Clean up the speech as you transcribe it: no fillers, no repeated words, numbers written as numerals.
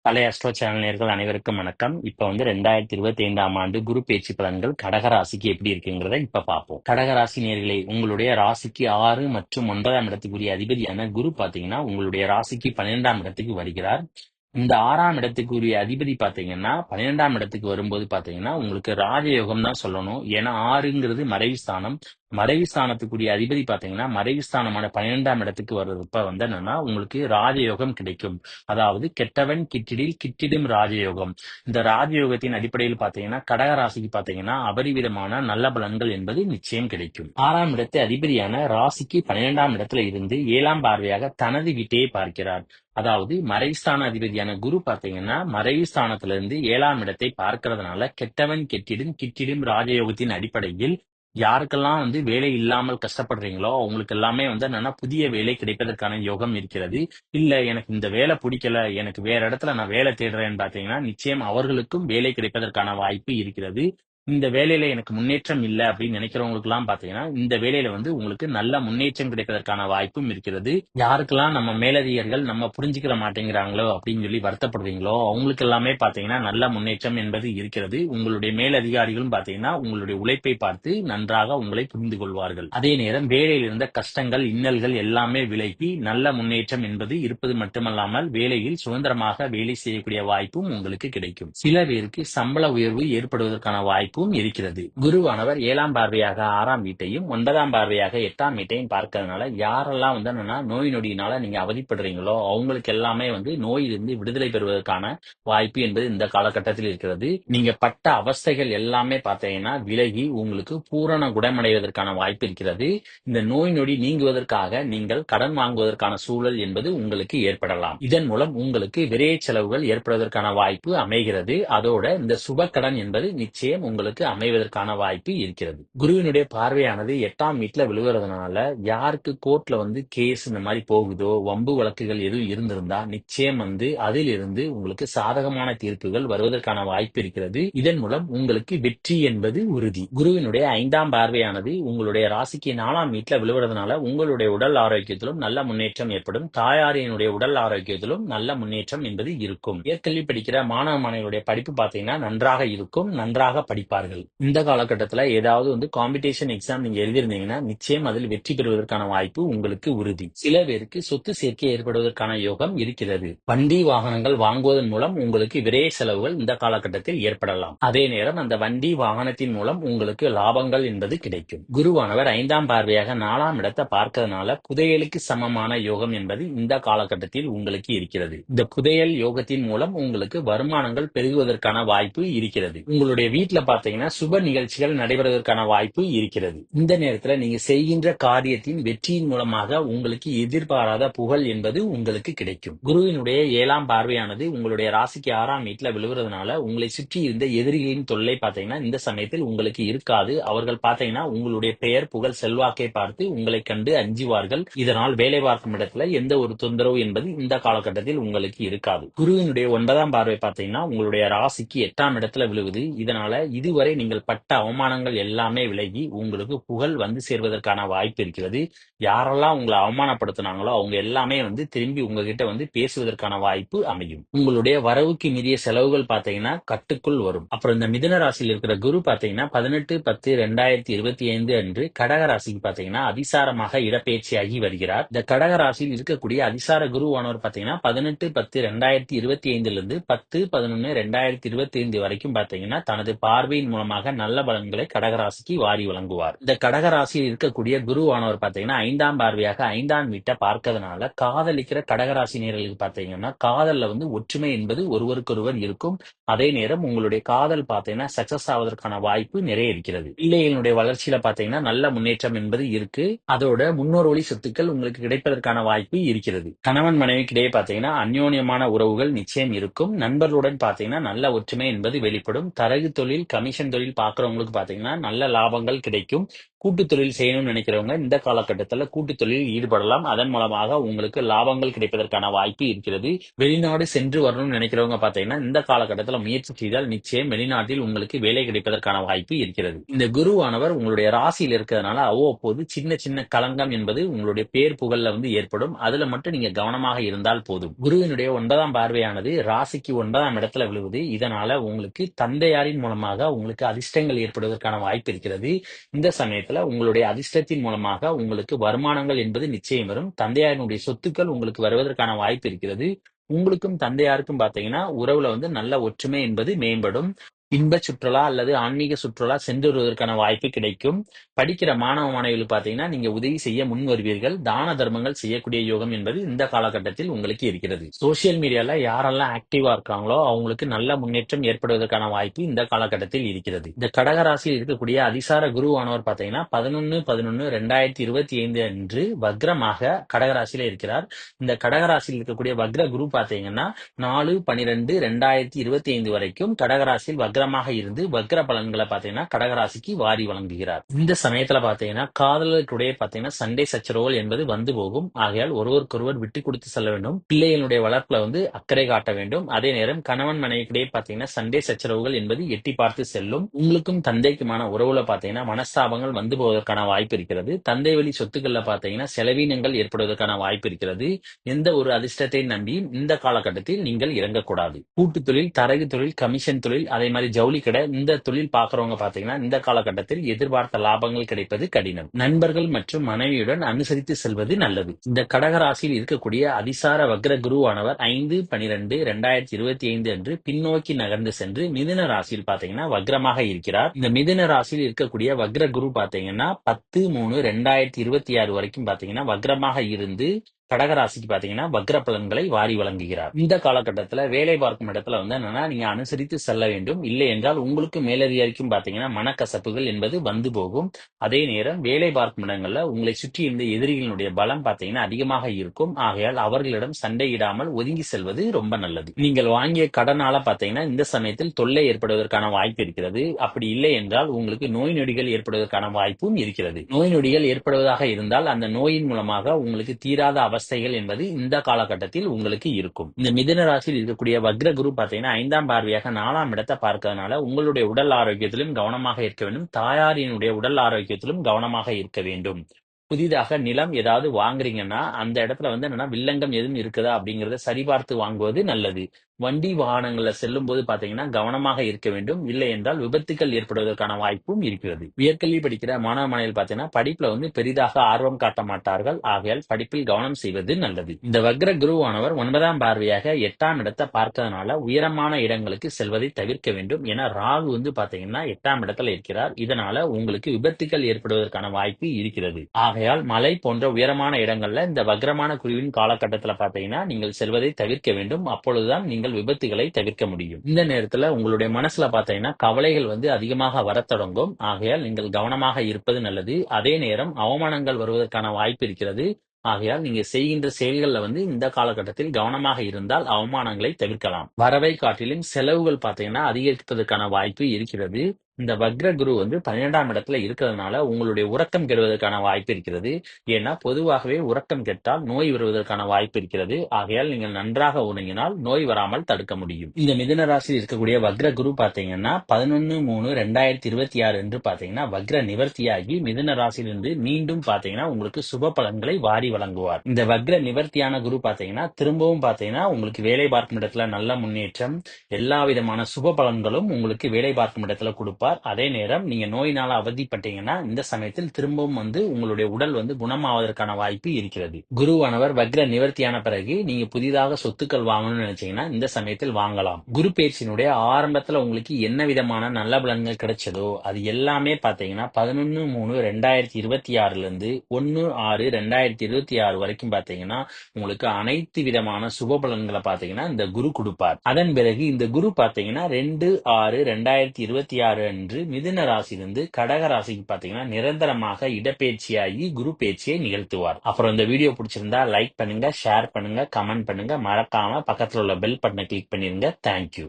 பழைய astro channel நேயர்கள் அனைவருக்கும் வணக்கம். இப்ப 2025ஆம் ஆண்டு குரு பெயர்ச்சி பலன்கள் கடக ராசிக்கு எப்படி இருக்குங்கிறத இப்ப பார்ப்போம். கடக ராசி நேயர்களே, உங்களுடைய ராசிக்கு 6 மற்றும் 9ஆம் இடத்துக்குரிய அதிபதியான குரு பாத்தீங்கன்னா உங்களுடைய ராசிக்கு 12ஆம் இடத்துக்கு வருகிறார். இந்த 6ஆம் இடத்துக்குரிய அதிபதி பாத்தீங்கன்னா 12ஆம் இடத்துக்கு வரும்போது பாத்தீங்கன்னா உங்களுக்கு ராஜயோகம் தான் சொல்லணும். ஏன்னா 6ங்கிறது மறைவு ஸ்தானம். மறைவு ஸ்தானத்துக்குரிய அதிபதி பாத்தீங்கன்னா மறைவு ஸ்தானமான 12ஆம் இடத்துக்கு வர்றப்ப என்னன்னா உங்களுக்கு ராஜயோகம் கிடைக்கும். அதாவது கெட்டவன் கிட்டிடில் கிட்டிடும் ராஜயோகம். இந்த ராஜயோகத்தின் அடிப்படையில் பாத்தீங்கன்னா கடக ராசிக்கு பாத்தீங்கன்னா அபரிவிதமான நல்ல பலன்கள் என்பது நிச்சயம் கிடைக்கும். 6ஆம் இடத்து அதிபதியான ராசிக்கு 12ஆம் இடத்துல இருந்து 7ஆம் பார்வையாக தனது வீட்டையே பார்க்கிறார். அதாவது மறைஸ்தான அதிபதியான குரு பாத்தீங்கன்னா மறைவு ஸ்தானத்திலிருந்து 7ஆம் இடத்தை பார்க்கறதுனால கெட்டவன் கெட்டிடும் கிட்டிடும் ராஜயோகத்தின் அடிப்படையில் யாருக்கெல்லாம் வேலை இல்லாமல் கஷ்டப்படுறீங்களோ அவங்களுக்கு எல்லாமே என்னன்னா புதிய வேலை கிடைப்பதற்கான யோகம் இருக்கிறது. இல்ல எனக்கு இந்த வேலை பிடிக்கல, எனக்கு வேற இடத்துல நான் வேலை தேடுறேன்னு பாத்தீங்கன்னா நிச்சயம் அவர்களுக்கும் வேலை கிடைப்பதற்கான வாய்ப்பு இருக்கிறது. இந்த வேலையில எனக்கு முன்னேற்றம் இல்ல அப்படின்னு நினைக்கிறவங்களுக்கு எல்லாம் பாத்தீங்கன்னா இந்த வேலையில உங்களுக்கு நல்ல முன்னேற்றம் கிடைப்பதற்கான வாய்ப்பும் இருக்கிறது. யாருக்கெல்லாம் நம்ம மேலதிகாரிகள் நம்ம புரிஞ்சுக்கிற மாட்டேங்கிறாங்களோ அப்படின்னு சொல்லி வருத்தப்படுறீங்களோ அவங்களுக்கு எல்லாமே பாத்தீங்கன்னா நல்ல முன்னேற்றம் என்பது இருக்கிறது. உங்களுடைய மேலதிகாரிகளும் பாத்தீங்கன்னா உங்களுடைய உழைப்பை பார்த்து நன்றாக உங்களை புரிந்து கொள்வார்கள். அதே நேரம் வேலையில் இருந்த கஷ்டங்கள் இன்னல்கள் எல்லாமே விலகி நல்ல முன்னேற்றம் என்பது இருப்பது மட்டுமல்லாமல் வேலையில் சுதந்திரமாக வேலை செய்யக்கூடிய வாய்ப்பும் உங்களுக்கு கிடைக்கும். சில பேருக்கு சம்பள உயர்வு ஏற்படுவதற்கான வாய்ப்பும் இருக்கிறது. குருவானவர் 7ஆம் பார்வையாக 6ஆம் வீட்டையும் 9ஆம் பார்வையாக 8ஆம் வீட்டையும் பார்க்கறதுனால யாரெல்லாம் என்னன்னா நோய் நொடியினால நீங்க அவதிப்படுறீங்களோ அவங்களுக்கு எல்லாமே நோயிலிருந்து விடுதலை பெறுவதற்கான வாய்ப்பு என்பது இந்த காலகட்டத்தில் இருக்கிறது. நீங்க பட்ட அவஸ்தைகள் எல்லாமே பார்த்தீங்கன்னா விலகி உங்களுக்கு பூரண குணமடைவதற்கான வாய்ப்பு இருக்கிறது. இந்த நோய் நொடி நீங்குவதற்காக நீங்கள் கடன் வாங்குவதற்கான சூழல் என்பது உங்களுக்கு ஏற்படலாம். இதன் மூலம் உங்களுக்கு விரைய செலவுகள் ஏற்படுவதற்கான வாய்ப்பு அமைகிறது. அதோட இந்த சுப கடன் என்பது நிச்சயம் உங்களுக்கு அமைவதற்கான வாய்ப்பு இருக்கிறது. குருவினுடைய பார்வையானது 8ஆம் வீட்டுல விழுகிறதுனால யாருக்கு கோர்ட்ல கேஸ் இந்த மாதிரி போகுதோ வம்பு வழக்குகள் எதுவும் இருந்திருந்தா நிச்சயம் அதிலிருந்து உங்களுக்கு சாதகமான தீர்ப்புகள் வருவதற்கான வாய்ப்பு இருக்கிறது. இதன் மூலம் உங்களுக்கு வெற்றி என்பது உறுதி. குருவினுடைய 5ஆம் பார்வையானது உங்களுடைய ராசிக்கு 4ஆம் வீட்டுல விழுவதனால உங்களுடைய உடல் ஆரோக்கியத்திலும் நல்ல முன்னேற்றம் ஏற்படும். தாயாரினுடைய உடல் ஆரோக்கியத்திலும் நல்ல முன்னேற்றம் என்பது இருக்கும். உயர்கல்வி படிக்கிற மாணவ மாணவிகளுடைய படிப்பு பாத்தீங்கன்னா நன்றாக இருக்கும், நன்றாக படிப்பார்கள். இந்த காலகட்டத்துல ஏதாவது காம்படிஷன் எக்ஸாம் நீங்க எழுதியிருந்தீங்கன்னா நிச்சயம் அதில் வெற்றி பெறுவதற்கான வாய்ப்பு உங்களுக்கு உறுதி. சில பேருக்கு சொத்து சேர்க்கை ஏற்படுவதற்கான யோகம் இருக்கிறது. வண்டி வாகனங்கள் வாங்குவதன் மூலம் உங்களுக்கு விரைய செலவுகள் இந்த காலகட்டத்தில் ஏற்படலாம். அதே நேரம் அந்த வண்டி வாகனத்தின் மூலம் உங்களுக்கு லாபங்கள் என்பது கிடைக்கும். குருவானவர் 5ஆம் பார்வையாக 4ஆம் இடத்தை பார்க்கறதுனால புதையலுக்கு சமமான யோகம் என்பது இந்த காலகட்டத்தில் உங்களுக்கு இருக்கிறது. இந்த புதையல் யோகத்தின் மூலம் உங்களுக்கு வருமானங்கள் பெருகுவதற்கான வாய்ப்பு இருக்கிறது. உங்களுடைய வீட்டுல பாத்தீங்கன்னா சுப நிகழ்ச்சிகள் நடைபெறுவதற்கான வாய்ப்பு இருக்கிறது. இந்த நேரத்துல நீங்க செய்கின்ற காரியத்தின் வெற்றியின் மூலமாக உங்களுக்கு எதிர்பாராத புகழ் என்பது உங்களுக்கு கிடைக்கும். குருவினுடைய 7ஆம் பார்வையானது உங்களுடைய ராசிக்கு 6ஆம் வீட்டுல விழுவதனால உங்களை சுற்றி இருந்த எதிரிகளின் தொல்லை பாத்தீங்கன்னா இந்த சமயத்தில் உங்களுக்கு இருக்காது. அவர்கள் பாத்தீங்கன்னா உங்களுடைய பெயர் புகழ் செல்வாக்கை பார்த்து உங்களை கண்டு அஞ்சுவார்கள். இதனால் வேலை பார்க்கும் இடத்துல எந்த ஒரு தொந்தரவு என்பது இந்த காலகட்டத்தில் உங்களுக்கு இருக்காது. குருவினுடைய 9ஆம் பார்வை பாத்தீங்கன்னா உங்களுடைய ராசிக்கு 8ஆம் இடத்துல விழுவுது. இதனால இதுவரை நீங்கள் பட்ட அவமானங்கள் எல்லாமே விலகி உங்களுக்கு புகழ் சேர்வதற்கான வாய்ப்பு இருக்கிறது. யாரெல்லாம் உங்களை அவமானப்படுத்தினாங்களோ அவங்க எல்லாமே திரும்பி உங்ககிட்ட பேசுவதற்கான வாய்ப்பு அமையும். உங்களுடைய வரவுக்கு மீறிய செலவுகள் பாத்தீங்கன்னா கட்டுக்குள் வரும். அப்புறம் இந்த மிதுன ராசியில் இருக்கிற குரு பாத்தீங்கன்னா 18/10/2025 அன்று கடக ராசிக்கு பாத்தீங்கன்னா அதிசாரமாக இடப்பெயர்ச்சியாகி வருகிறார். இந்த கடக ராசியில் இருக்கக்கூடிய அதிசார குருவானவர் பாத்தீங்கன்னா 18/10/2025 இருந்து 10/11/2025 வரைக்கும் பாத்தீங்கன்னா தனது பார்வையின் மூலமாக நல்ல பலன்களை கடகராசிக்கு வாரி வழங்குவார். இந்த கடகராசியில் இருக்கக்கூடிய குருவானவர் பாத்தீங்கன்னா 5ஆம் பார்வையாக 5ஆம் வீட்டை பார்க்கறதுனால காதலிக்கிற கடகராசினியர்களுக்கு பாத்தீங்கன்னா காதல்ல ஒற்றுமை என்பது ஒருவருக்கொருவர் இருக்கும். அதே நேரம் உங்களுடைய காதல் பாத்தீங்கன்னா சக்சஸ் ஆவதற்கான வாய்ப்பு நிறைய இருக்கிறது. பிள்ளைகளுடைய வளர்ச்சியில பாத்தீங்கன்னா நல்ல முன்னேற்றம் என்பது இருக்கு. அதோட முன்னோர் வழி சொத்துக்கள் உங்களுக்கு கிடைப்பதற்கான வாய்ப்பு இருக்கிறது. கணவன் மனைவிக்கிடையே பாத்தீங்கன்னா அந்யோன்யமான உறவுகள் நிச்சயம் இருக்கும். நண்பர்களுடன் பாத்தீங்கன்னா நல்ல ஒற்றுமை என்பது வெளிப்படும். தரகு தொழில் கமிஷன் தொழில் பாக்குறவங்களுக்கு பாத்தீங்கன்னா நல்ல லாபங்கள் கிடைக்கும். கூட்டு தொழில் செய்யணும்னு நினைக்கிறவங்க இந்த காலகட்டத்துல கூட்டு தொழிலில் ஈடுபடலாம். அதன் மூலமாக உங்களுக்கு லாபங்கள் கிடைப்பதற்கான வாய்ப்பு இருக்கிறது. வெளிநாடு சென்று வரணும்னு நினைக்கிறவங்க பாத்தீங்கன்னா இந்த காலகட்டத்துல முயற்சி செய்தால் நிச்சயம் வெளிநாட்டில் உங்களுக்கு வேலை கிடைப்பதற்கான வாய்ப்பு இருக்கிறது. இந்த குருவானவர் உங்களுடைய ராசியில் இருக்கிறதுனால அவ்வப்போது சின்ன சின்ன களங்கம் என்பது உங்களுடைய பேர் புகழ்ல ஏற்படும். அதுல மட்டும் நீங்க கவனமாக இருந்தால் போதும். குருவினுடைய 9ஆம் பார்வையானது ராசிக்கு 9ஆம் இடத்துல விழுவது. இதனால உங்களுக்கு தந்தையாரின் மூலமாக உங்களுக்கு அதிர்ஷ்டங்கள் ஏற்படுவதற்கான வாய்ப்பு இருக்கிறது. இந்த சமயத்துல உங்களுடைய அதிர்ஷ்டத்தின் மூலமாக உங்களுக்கு வருமானங்கள் என்பது நிச்சயம் வரும். தந்தையாரினுடைய சொத்துக்கள் உங்களுக்கு வருவதற்கான வாய்ப்பு இருக்கிறது. உங்களுக்கும் தந்தையாருக்கும் பாத்தீங்கன்னா உறவுல நல்ல ஒற்றுமை என்பது மேம்படும். இன்ப சுற்றுலா அல்லது ஆன்மீக சுற்றுலா சென்று வருவதற்கான வாய்ப்பு கிடைக்கும். படிக்கிற மாணவ மாணவிகள் பாத்தீங்கன்னா நீங்க உதவி செய்ய முன் வருவீர்கள். தான தர்மங்கள் செய்யக்கூடிய யோகம் என்பது இந்த காலகட்டத்தில் உங்களுக்கு இருக்கிறது. சோசியல் மீடியால யாரெல்லாம் ஆக்டிவா இருக்காங்களோ அவங்களுக்கு நல்ல முன்னேற்றம் ஏற்படுவதற்கான வாய்ப்பு இந்த காலகட்டத்தில் இருக்கிறது. இந்த கடகராசியில் இருக்கக்கூடிய அதிசார குருவானவர் பாத்தீங்கன்னா 11/11/2025 அன்று வக்ரமாக கடகராசியில இருக்கிறார். இந்த கடகராசியில் இருக்கக்கூடிய வக்ர குரு பாத்தீங்கன்னா 4/12/2025 வரைக்கும் கடகராசியில் வக்ரமாக இருந்து வக்ர பலன்களை பாத்தீங்கன்னா கடகராசிக்கு வாரி வழங்குகிறார். இந்த சமயத்துல பாத்தீங்கன்னா காதலர்களுடைய பாத்தீங்கன்னா சண்டை சச்சரவுகள் என்பது வந்து போகும். ஆகையால் ஒருவருக்கொருவர் விட்டு கொடுத்து செல்ல வேண்டும். பிள்ளைகளுடைய வளர்ப்புல அக்கறை காட்ட வேண்டும். அதே நேரம் கணவன் மனைவிக்கிடையே பாத்தீங்கன்னா சண்டை சச்சரவுகள் என்பது எட்டி பார்த்து செல்லும். உங்களுக்கும் தந்தைக்குமான உறவுல பாத்தீங்கன்னா மனஸ்தாபங்கள் வந்து போவதற்கான வாய்ப்பு இருக்கிறது. தந்தை வழி சொத்துக்கள்ல பாத்தீங்கன்னா செலவீனங்கள் ஏற்படுவதற்கான வாய்ப்பு இருக்கிறது. எந்த ஒரு அதிர்ஷ்டத்தை நம்பி இந்த காலகட்டத்தில் நீங்கள் இறங்கக்கூடாது. கூட்டு தொழில், தரகு தொழில், கமிஷன் தொழில், அதே மாதிரி ஜவுளி கடை, இந்த தொழில் பாக்குறவங்க பாத்தீங்கன்னா இந்த காலகட்டத்தில் எதிர்பார்த்த லாபங்கள் கிடைப்பது கடினம். நண்பர்கள் மற்றும் மனைவியுடன் அனுசரித்து செல்வது நல்லது. இந்த கடகராசியில் இருக்கக்கூடிய அதிசார வக்ர குருவானவர் 5/12/2025 அன்று பின்னோக்கி நகர்ந்து சென்று மிதுன ராசியில் பாத்தீங்கன்னா வக்ரமாக இருக்கிறார். இந்த மிதுன ராசியில் இருக்கக்கூடிய வக்ர குரு பாத்தீங்கன்னா 10/3/2026 வரைக்கும் பாத்தீங்கன்னா வக்ரமாக இருந்து கடகராசிக்கு பாத்தீங்கன்னா வக்ர பலன்களை வாரி வழங்குகிறார். இந்த காலகட்டத்துல வேலை பார்க்கும் இடத்துல என்னன்னா நீங்க அனுசரித்து செல்ல வேண்டும். இல்லை என்றால் உங்களுக்கு மேலதிகாரிக்கும் பாத்தீங்கன்னா மனக்கசப்புகள் என்பது வந்து போகும். அதே நேரம் வேலை பார்க்கும் இடங்கள்ல உங்களை சுற்றி இருந்த எதிரிகளுடைய பலம் பாத்தீங்கன்னா அதிகமாக இருக்கும். ஆகையால் அவர்களிடம் சண்டையிடாமல் ஒதுங்கி செல்வது ரொம்ப நல்லது. நீங்கள் வாங்கிய கடனால பாத்தீங்கன்னா இந்த சமயத்தில் தொல்லை ஏற்படுவதற்கான வாய்ப்பு இருக்கிறது. அப்படி இல்லை என்றால் உங்களுக்கு நோய் நொடிகள் ஏற்படுவதற்கான வாய்ப்பும் இருக்கிறது. நோய் நொடிகள் ஏற்படுவதாக இருந்தால் அந்த நோயின் மூலமாக உங்களுக்கு தீராத அவஸ்தைகள் என்பது இந்த காலகட்டத்தில் உங்களுக்கு இருக்கும். இந்த மிதுன ராசியில் இருக்கக்கூடிய வக்ர குரு பாத்தீங்கன்னா 5ஆம் பார்வையாக 4ஆம் இடத்தை பார்க்கறதுனால உங்களுடைய உடல் ஆரோக்கியத்திலும் கவனமாக இருக்க வேண்டும். தாயாரினுடைய உடல் ஆரோக்கியத்திலும் கவனமாக இருக்க வேண்டும். புதிதாக நிலம் ஏதாவது வாங்குறீங்கன்னா அந்த இடத்துல என்னன்னா வில்லங்கம் எதுவும் இருக்குதா அப்படிங்கறத சரிபார்த்து வாங்குவது நல்லது. வண்டி வாகனங்கள்ல செல்லும் போது பாத்தீங்கன்னா கவனமாக இருக்க வேண்டும். இல்லை என்றால் விபத்துக்கள் ஏற்படுவதற்கான வாய்ப்பும் இருக்கிறது. உயர்கல்வி படிக்கிற மாணவ மாணவிகள் பாத்தீங்கன்னா படிப்புல பெரிதாக ஆர்வம் காட்ட மாட்டார்கள். ஆகையால் படிப்பில் கவனம் செய்வது நல்லது. இந்த வக்ர குருவானவர் 9ஆம் பார்வையாக 8ஆம் இடத்தை பார்க்கறதுனால உயரமான இடங்களுக்கு செல்வதை தவிர்க்க வேண்டும். ஏன்னா ராகு பாத்தீங்கன்னா 8ஆம் இடத்துல இருக்கிறார். இதனால உங்களுக்கு விபத்துக்கள் ஏற்படுவதற்கான வாய்ப்பு இருக்கிறது. ஆகையால் மலை போன்ற உயரமான இடங்கள்ல இந்த வக்ரமான குருவின் காலகட்டத்துல பாத்தீங்கன்னா நீங்கள் செல்வதை தவிர்க்க வேண்டும். அப்பொழுதுதான் நீங்கள் விபத்துகளை தவிர்க்க முடியும். இந்த நேரத்துல உங்களுடைய மனசுல பாத்தீங்கன்னா கவலைகள் அதிகமாக வரத் தொடங்கும். ஆகையால் நீங்கள் கவனமாக இருப்பது நல்லது. அதே நேரம் அவமானங்கள் வருவதற்கான வாய்ப்பு இருக்கிறது. ஆகையால் நீங்க செய்கின்ற செயல்கள்ல இந்த காலகட்டத்தில் கவனமாக இருந்தால் அவமானங்களை தவிர்க்கலாம். வரவை காட்டிலும் செலவுகள் பாத்தீங்கன்னா அதிகரிப்பதற்கான வாய்ப்பு இருக்கிறது. இந்த வக்ர குரு 12ஆம் இடத்துல இருக்கிறதுனால உங்களுடைய உறக்கம் கெடுவதற்கான வாய்ப்பு இருக்கிறது. ஏன்னா பொதுவாகவே உறக்கம் கெட்டால் நோய் வருவதற்கான வாய்ப்பு இருக்கிறது. ஆகையால் நீங்கள் நன்றாக உறங்கினால் நோய் வராமல் தடுக்க முடியும். இந்த மிதுன ராசியில் இருக்கக்கூடிய வக்ர குரு பாத்தீங்கன்னா 11/3/2026 என்று பாத்தீங்கன்னா வக்ர நிவர்த்தியாகி மிதுன ராசியிலிருந்து மீண்டும் பாத்தீங்கன்னா உங்களுக்கு சுப பலன்களை வாரி வழங்குவார். இந்த வக்ர நிவர்த்தியான குரு பாத்தீங்கன்னா திரும்பவும் பாத்தீங்கன்னா உங்களுக்கு வேலை பார்க்கும் இடத்துல நல்ல முன்னேற்றம், எல்லா விதமான சுப பலன்களும் உங்களுக்கு வேலை பார்க்கும் இடத்துல கொடுப்பார். அதே நேரம் நீங்க நோயினால அவதிப்பட்டீங்கன்னா இந்த சமயத்தில் திரும்பவும் உங்களுடைய உடல் குணமாவதற்கான வாய்ப்பு இருக்கிறது. குருவானவர் வக்ர நிவர்த்தியான பிறகு நீங்க புதிதாக சொத்துக்கள் வாங்கணும்னு நினைச்சீங்கன்னா இந்த சமயத்தில் வாங்கலாம். குரு பேச்சினுடைய ஆரம்பத்துல உங்களுக்கு என்ன விதமான நல்ல பலன்கள் கிடைச்சதோ அது எல்லாமே பாத்தீங்கன்னா 11/3/2026 இருந்து 1/6/2026 வரைக்கும் பாத்தீங்கன்னா உங்களுக்கு அனைத்து விதமான சுப பலன்களை பாத்தீங்கன்னா இந்த குரு கொடுப்பார். அதன் பிறகு இந்த குரு பாத்தீங்கன்னா 2/6/2026 அன்று மிதுன ராசியிலிருந்து கடக ராசிக்கு பாத்தீங்கன்னா நிரந்தரமாக இடப்பெயர்ச்சியாகி குரு பேச்சியை நிகழ்த்துவார். அப்புறம் இந்த வீடியோ பிடிச்சிருந்தா லைக் பண்ணுங்க, ஷேர் பண்ணுங்க, கமெண்ட் பண்ணுங்க. மறக்காம பக்கத்துல உள்ள பெல் பட்டனை கிளிக் பண்ணிருங்க. தேங்க்யூ.